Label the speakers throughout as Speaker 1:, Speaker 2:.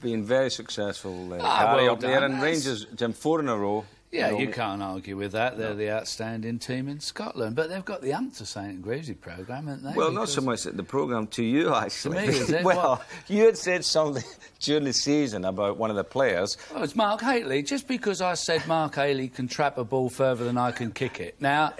Speaker 1: been very successful, Harry, up there, and Rangers, Jim, 4 in a row.
Speaker 2: Yeah, you can't argue with that. They're the outstanding team in Scotland. But they've got the ump to St Greavsie programme, haven't they?
Speaker 1: Well, not so much at the programme, to you, actually.
Speaker 2: To me, is it?
Speaker 1: Well, you had said something during the season about one of the players.
Speaker 2: Oh, it's Mark Haley. Just because I said Mark Haley can trap a ball further than I can kick it. Now...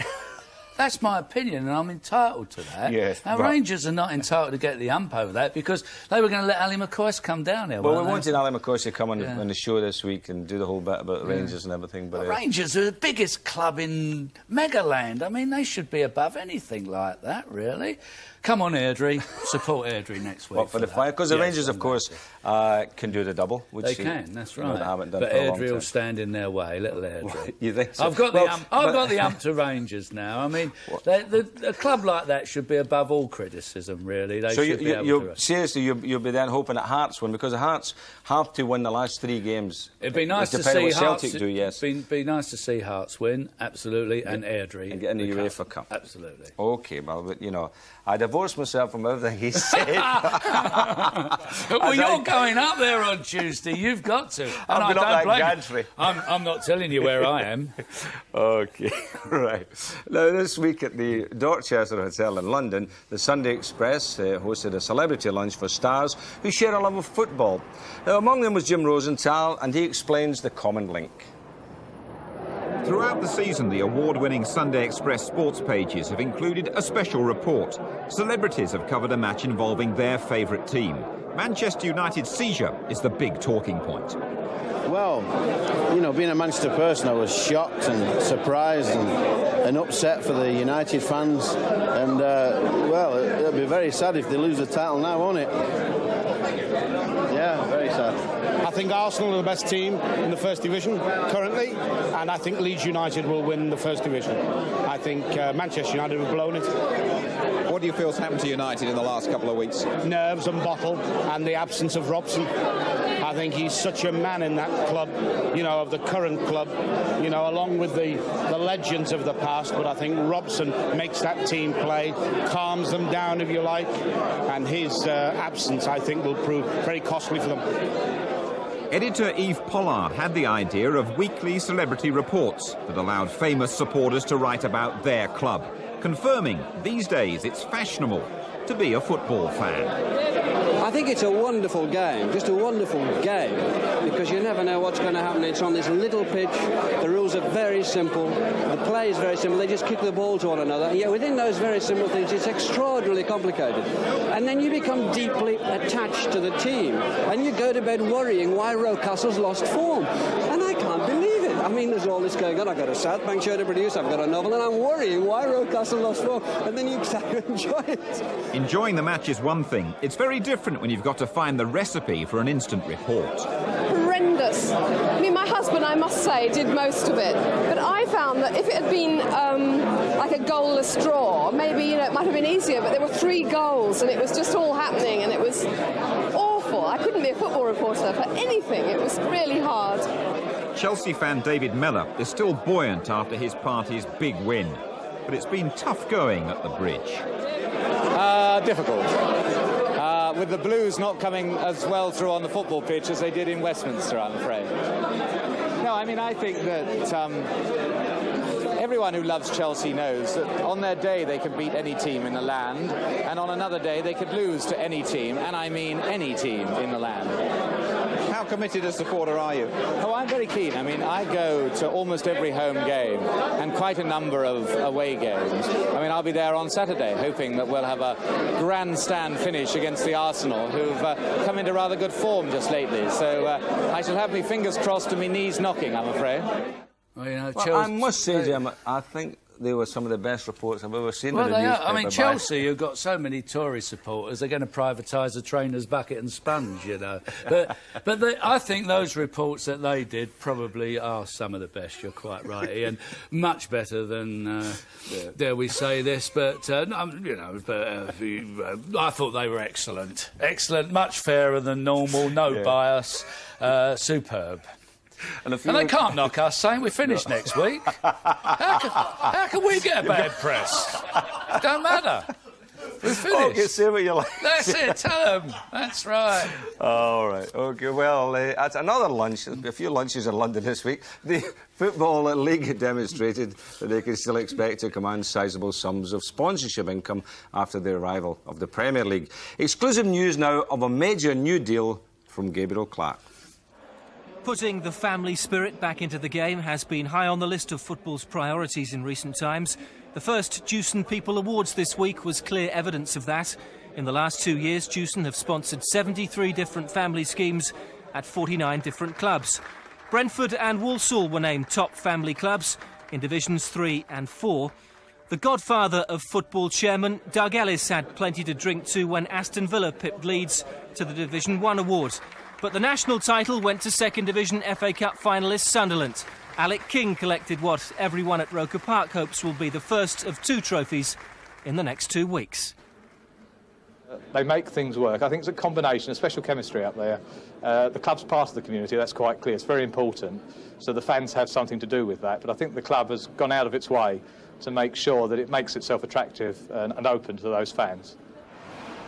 Speaker 2: That's my opinion, and I'm entitled to that.
Speaker 1: Yes,
Speaker 2: now, Rangers are not entitled to get the ump over that because they were going to let Ali McCoist come down here.
Speaker 1: Well, we wanted Ali McCoist to come on the show this week and do the whole bit about Rangers and everything. But
Speaker 2: Rangers are the biggest club in Megaland. I mean, they should be above anything like that, really. Come on, Airdrie. Support Airdrie next week.
Speaker 1: What, for the final? Because the Rangers, of course, can do the double. Which
Speaker 2: they can, that's right.
Speaker 1: Haven't done
Speaker 2: but
Speaker 1: for a long
Speaker 2: Airdrie will
Speaker 1: time.
Speaker 2: stand in their way, little Airdrie.
Speaker 1: You think so?
Speaker 2: I've got the ump to Rangers now. I mean, a club like that should be above all criticism, really. They
Speaker 1: so
Speaker 2: should be able to...
Speaker 1: seriously, you'll be then hoping that Hearts win, because the Hearts have to win the last 3 games.
Speaker 2: It'd be nice to
Speaker 1: see
Speaker 2: Hearts
Speaker 1: Celtic do, yes.
Speaker 2: Be nice to see Hearts win, absolutely, and Airdrie.
Speaker 1: And get in the UEFA Cup.
Speaker 2: Absolutely.
Speaker 1: OK, well, but, you know, I divorced myself from everything he said.
Speaker 2: Well, you're going up there on Tuesday. You've got to.
Speaker 1: I've been up that gantry.
Speaker 2: I'm not telling you where I am.
Speaker 1: OK, right. Now, this week at the Dorchester Hotel in London, the Sunday Express hosted a celebrity lunch for stars who share a love of football. Now, among them was Jim Rosenthal, and he explains the common link.
Speaker 3: Throughout the season, the award-winning Sunday Express sports pages have included a special report. Celebrities have covered a match involving their favourite team. Manchester United's seizure is the big talking point.
Speaker 4: Well, you know, being a Manchester person, I was shocked and surprised and upset for the United fans. And, well, it'll be very sad if they lose the title now, won't it? Yeah, very sad.
Speaker 5: I think Arsenal are the best team in the First Division currently, and I think Leeds United will win the First Division. I think Manchester United have blown it.
Speaker 3: What do you feel has happened to United in the last couple of weeks?
Speaker 5: Nerves and bottle, and the absence of Robson. I think he's such a man in that club, you know, of the current club, you know, along with the legends of the past. But I think Robson makes that team play, calms them down, if you like, and his absence, I think, will prove very costly for them.
Speaker 3: Editor Yves Pollard had the idea of weekly celebrity reports that allowed famous supporters to write about their club, confirming these days it's fashionable to be a football fan.
Speaker 6: I think it's a wonderful game, just a wonderful game, because you never know what's going to happen. It's on this little pitch, the rules are very simple, the play is very simple, they just kick the ball to one another, and yet within those very simple things it's extraordinarily complicated. And then you become deeply attached to the team, and you go to bed worrying why Rocastle's lost form. And I can't believe it. I mean, there's all this going on. I've got a South Bank show to produce, I've got a novel, and I'm worrying why Rocastle lost form, and then you start to enjoy it.
Speaker 3: Enjoying the match is one thing. It's very different when you've got to find the recipe for an instant report.
Speaker 7: Horrendous. I mean, my husband, I must say, did most of it. But I found that if it had been like a goalless draw, maybe, you know, it might have been easier, but there were 3 goals and it was just all happening and it was awful. I couldn't be a football reporter for anything. It was really hard.
Speaker 3: Chelsea fan David Mellor is still buoyant after his party's big win. But it's been tough going at the Bridge.
Speaker 8: Difficult. With the Blues not coming as well through on the football pitch as they did in Westminster, I'm afraid. No, I mean, I think that everyone who loves Chelsea knows that on their day they can beat any team in the land, and on another day they could lose to any team, and I mean any team in the land.
Speaker 3: How committed a supporter are you?
Speaker 8: Oh, I'm very keen. I mean, I go to almost every home game and quite a number of away games. I mean, I'll be there on Saturday, hoping that we'll have a grandstand finish against the Arsenal, who've come into rather good form just lately. So I shall have my fingers crossed and my knees knocking, I'm afraid.
Speaker 2: Well, you know,
Speaker 1: I must say, Jim, I think they were some of the best reports I've ever seen.
Speaker 2: Well,
Speaker 1: in the
Speaker 2: they are.
Speaker 1: newspaper.
Speaker 2: I mean, Chelsea have got so many Tory supporters, they're going to privatise the trainer's bucket and sponge, you know. But I think those reports that they did probably are some of the best, you're quite right, Ian. Much better than, dare we say this, but, you know, I thought they were excellent. Excellent, much fairer than normal, no bias, superb. And they can't knock us saying we're finished next week. How can we get a bad press? Don't matter. We're finished.
Speaker 1: Okay, say what you like.
Speaker 2: That's it, tell them. That's right.
Speaker 1: All right, OK, well, at another lunch, there'll be a few lunches in London this week, the Football League demonstrated that they can still expect to command sizable sums of sponsorship income after the arrival of the Premier League. Exclusive news now of a major new deal from Gabriel Clark.
Speaker 9: Putting the family spirit back into the game has been high on the list of football's priorities in recent times. The first Jewson People Awards this week was clear evidence of that. In the last 2 years, Jewson have sponsored 73 different family schemes at 49 different clubs. Brentford and Walsall were named top family clubs in Divisions 3 and 4. The godfather of football chairman, Doug Ellis, had plenty to drink to when Aston Villa pipped Leeds to the Division 1 award. But the national title went to Second Division FA Cup finalist Sunderland. Alec King collected what everyone at Roker Park hopes will be the first of 2 trophies in the next 2 weeks.
Speaker 10: They make things work. I think it's a combination, a special chemistry up there. The club's part of the community, that's quite clear. It's very important. So the fans have something to do with that. But I think the club has gone out of its way to make sure that it makes itself attractive and open to those fans.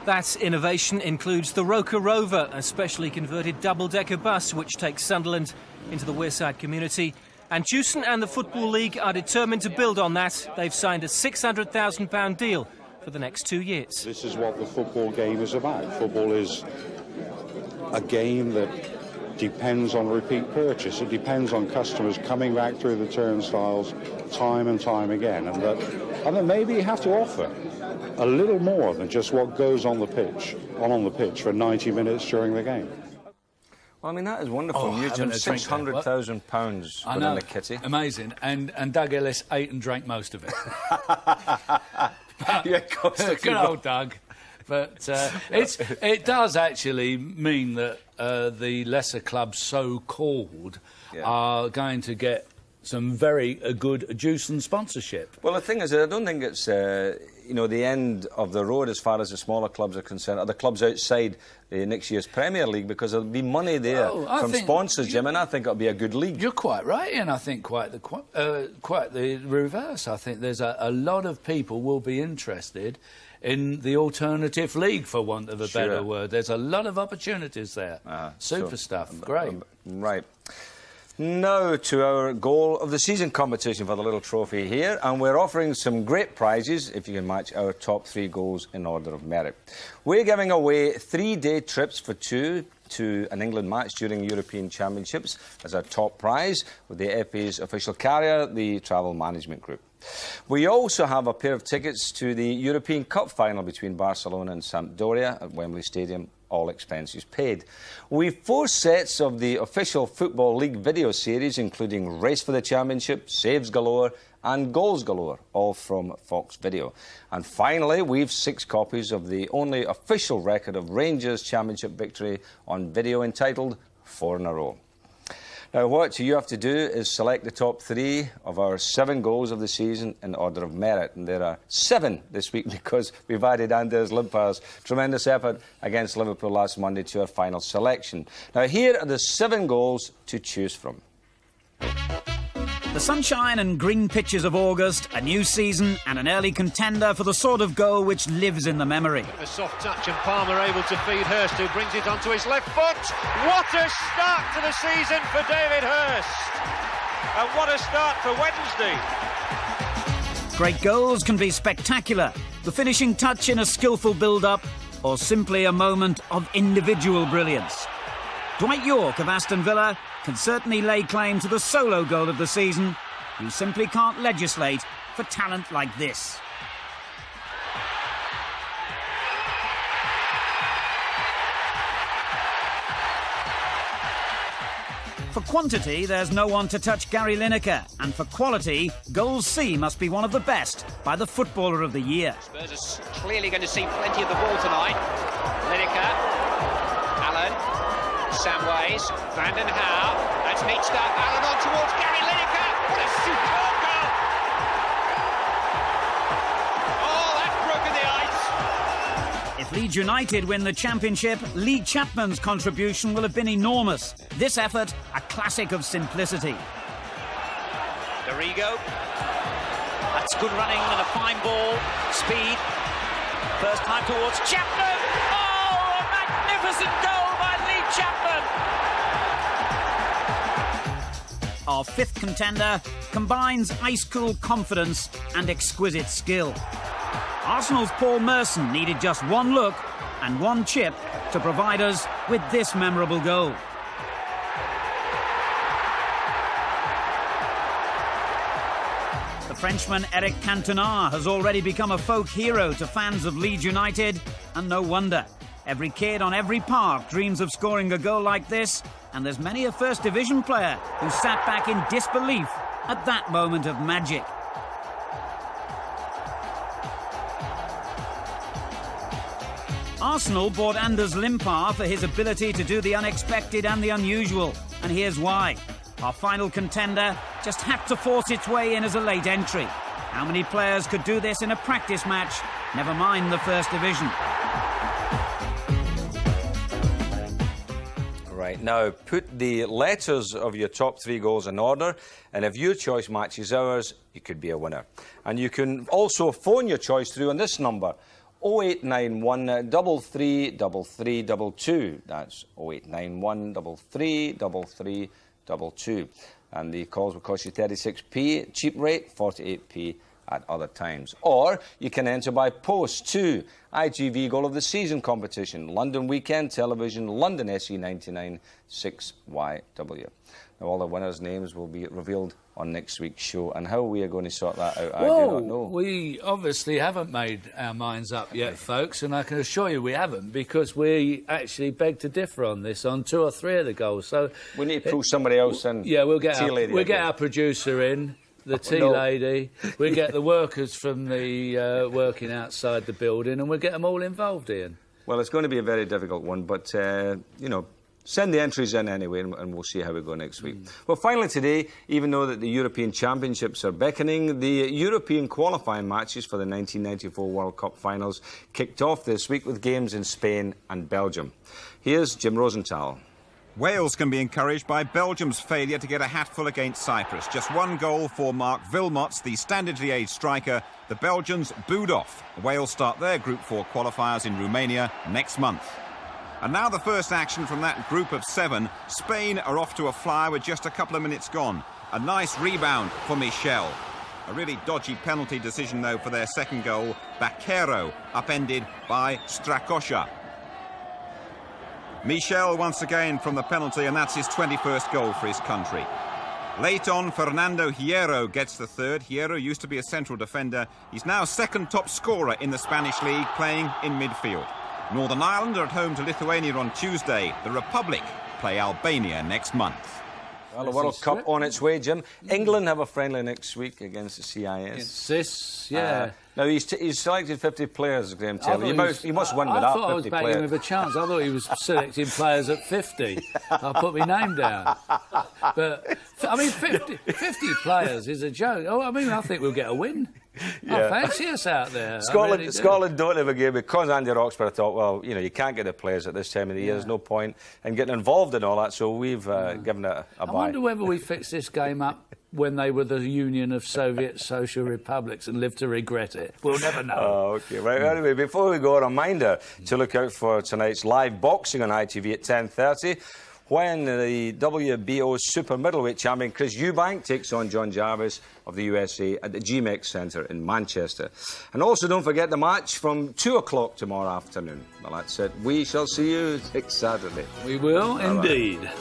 Speaker 9: That innovation includes the Roker Rover, a specially converted double-decker bus which takes Sunderland into the Wearside community. And Jewson and the Football League are determined to build on that. They've signed a £600,000 deal for the next 2 years.
Speaker 11: This is what the football game is about. Football is a game that depends on repeat purchase. It depends on customers coming back through the turnstiles time and time again. And that maybe you have to offer a little more than just what goes on the pitch for 90 minutes during the game.
Speaker 1: Well, I mean, that is wonderful news. £600,000 within the kitty.
Speaker 2: Amazing. And Doug Ellis ate and drank most of it.
Speaker 1: Yeah, of course.
Speaker 2: Good old Doug. But it does actually mean that the lesser clubs, so-called, are going to get some very good Jewson sponsorship.
Speaker 1: Well, the thing is, I don't think it's the end of the road as far as the smaller clubs are concerned, or the clubs outside next year's Premier League, because there'll be money there from sponsors, Jim, and I think it'll be a good league.
Speaker 2: You're quite right, and I think quite the reverse. I think there's a lot of people will be interested in the alternative league, for want of a better word. There's a lot of opportunities there. Super stuff. Great.
Speaker 1: Right. Now to our goal of the season competition for the little trophy here, and we're offering some great prizes if you can match our top 3 goals in order of merit. We're giving away 3-day trips for 2 to an England match during European Championships as our top prize, with the FA's official carrier, the Travel Management Group. We also have a pair of tickets to the European Cup final between Barcelona and Sampdoria at Wembley Stadium, all expenses paid. We've 4 sets of the official Football League video series, including Race for the Championship, Saves Galore and Goals Galore, all from Fox Video. And finally, we've 6 copies of the only official record of Rangers Championship victory on video, entitled 4 in a Row. Now, what you have to do is select the top 3 of our 7 goals of the season in order of merit. And there are 7 this week because we've added Anders Limpar's tremendous effort against Liverpool last Monday to our final selection. Now, here are the 7 goals to choose from.
Speaker 12: The sunshine and green pitches of August, a new season and an early contender for the sort of goal which lives in the memory.
Speaker 13: A soft touch and Palmer able to feed Hurst, who brings it onto his left foot. What a start to the season for David Hurst. And what a start for Wednesday.
Speaker 12: Great goals can be spectacular, the finishing touch in a skillful build-up, or simply a moment of individual brilliance. Dwight York of Aston Villa can certainly lay claim to the solo goal of the season. You simply can't legislate for talent like this. For quantity, there's no one to touch Gary Lineker. And for quality, Goals C must be one of the best by the Footballer of the Year.
Speaker 14: Spurs are clearly going to see plenty of the ball tonight. Lineker, Allen, Samways, Van den Hauwe. That's neat stuff. Allen on towards Gary Lineker. What a superb goal! Oh, that's broken the ice.
Speaker 12: If Leeds United win the Championship, Lee Chapman's contribution will have been enormous. This effort, a classic of simplicity.
Speaker 14: Dorigo. That's good running and a fine ball. Speed.
Speaker 12: First time towards Chapman. Oh, a magnificent goal by Lee Chapman. Our fifth contender combines ice-cool confidence and exquisite skill. Arsenal's Paul Merson needed just one look and one chip to provide us with this memorable goal. The Frenchman Eric Cantona has already become a folk hero to fans of Leeds United, and no wonder. Every kid on every park dreams of scoring a goal like this, and there's many a First Division player who sat back in disbelief at that moment of magic. Arsenal bought Anders Limpar for his ability to do the unexpected and the unusual, and here's why. Our final contender just had to force its way in as a late entry. How many players could do this in a practice match? Never mind the First Division.
Speaker 1: Right, now put the letters of your top 3 goals in order, and if your choice matches ours, you could be a winner. And you can also phone your choice through on this number, 0891 333322. That's 0891 333322. And the calls will cost you 36p, cheap rate, 48p at other times. Or you can enter by post to ITV Goal of the Season competition, London Weekend Television, London SE99 6YW. Now, all the winners' names will be revealed on next week's show, and how we are going to sort that out, I do not know.
Speaker 2: We obviously haven't made our minds up yet, folks, and I can assure you we haven't, because we actually beg to differ on this, on 2 or 3 of the goals. So
Speaker 1: we need to pull somebody else in.
Speaker 2: Yeah, we'll get our producer in, the tea lady. We'll get the workers from the working outside the building, and we'll get them all involved, Ian.
Speaker 1: Well, it's going to be a very difficult one, but you know, send the entries in anyway, and we'll see how we go next week. Well, finally today, even though that the European Championships are beckoning, the European qualifying matches for the 1994 World Cup finals kicked off this week with games in Spain and Belgium. Here's Jim Rosenthal.
Speaker 3: Wales can be encouraged by Belgium's failure to get a hatful against Cyprus. Just 1 goal for Mark Wilmots, the standardly aged striker. The Belgians booed off. Wales start their Group 4 qualifiers in Romania next month. And now the first action from that group of 7. Spain are off to a flyer with just a couple of minutes gone. A nice rebound for Michel. A really dodgy penalty decision, though, for their second goal. Baquero upended by Strakosha. Michel once again from the penalty, and that's his 21st goal for his country. Late on, Fernando Hierro gets the third. Hierro used to be a central defender. He's now second top scorer in the Spanish league, playing in midfield. Northern Ireland are at home to Lithuania on Tuesday. The Republic play Albania next month.
Speaker 1: Well, the World Cup on its way, Jim. England have a friendly next week against the CIS.
Speaker 2: Against CIS, yeah.
Speaker 1: Now, he's selected 50 players, Graham Taylor. He must win with that 50 players.
Speaker 2: I thought I was backing with a chance. I thought he was selecting players at 50. I'll put my name down. But, I mean, 50 players is a joke. Oh, I mean, I think we'll get a win. Yeah. I fancy us out there.
Speaker 1: Scotland don't have a game because Andy Roxburgh thought, well, you know, you can't get the players at this time of the year. There's no point in getting involved in all that, so we've given it a buy.
Speaker 2: I wonder whether we fixed this game up when they were the Union of Soviet Social Republics and lived to regret it. We'll never know.
Speaker 1: Oh, OK. Right, anyway, before we go, a reminder to look out for tonight's live boxing on ITV at 10:30. When the WBO super middleweight champion Chris Eubank takes on John Jarvis of the USA at the GMEX Centre in Manchester. And also don't forget the match from 2 o'clock tomorrow afternoon. Well, that's it. We shall see you next Saturday.
Speaker 2: We will indeed.